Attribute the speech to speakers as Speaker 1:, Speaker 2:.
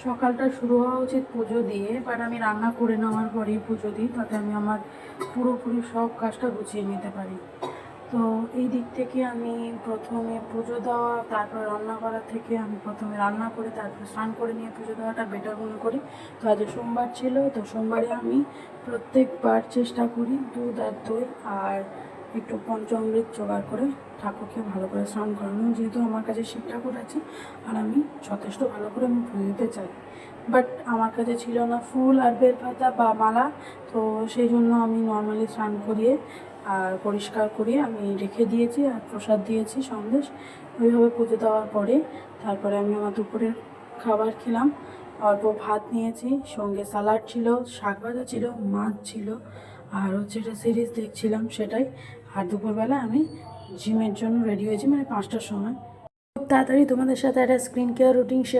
Speaker 1: সকালটা শুরু হওয়া উচিত পুজো দিয়ে, বাট আমি রান্না করে নেওয়ার পরেই পুজো দিই, তাতে আমি আমার পুরোপুরি সব কাজটা গুছিয়ে নিতে পারি। তো এই দিক থেকে আমি প্রথমে পুজো দেওয়া, তারপর রান্না করা থেকে আমি প্রথমে রান্না করে তারপর স্নান করে নিয়ে পুজো দেওয়াটা বেটার মনে করি। তো আজ সোমবার ছিল, তো সোমবারে আমি প্রত্যেকবার চেষ্টা করি দুধ আর দই আর একটু পঞ্চামৃত জোগাড় করে ঠাকুরকে ভালো করে স্নান করানো, যেহেতু আমার কাছে শিব ঠাকুর আছে আর আমি যথেষ্ট ভালো করে আমি পুজো দিতে চাই। বাট আমার কাছে ছিল না ফুল আর বেলপাতা বা মালা, তো সেই জন্য আমি নর্মালি স্নান করিয়ে আর পরিষ্কার করিয়ে আমি রেখে দিয়েছি আর প্রসাদ দিয়েছি সন্দেশ। ওইভাবে পুজো দেওয়ার পরে তারপরে আমি আমার দুপুরের খাবার খেলাম। অল্প ভাত নিয়েছি, সঙ্গে স্যালাড ছিল, শাক ভাজা ছিল, মাছ ছিল, আর হচ্ছে একটা সিরিজ দেখছিলাম সেটাই। আর দুপুরবেলা আমি জিমের জন্য রেডি হয়েছি, মানে 5টার সময়। খুব তাড়াতাড়ি তোমাদের সাথে একটা স্ক্রিন কেয়ার রুটিন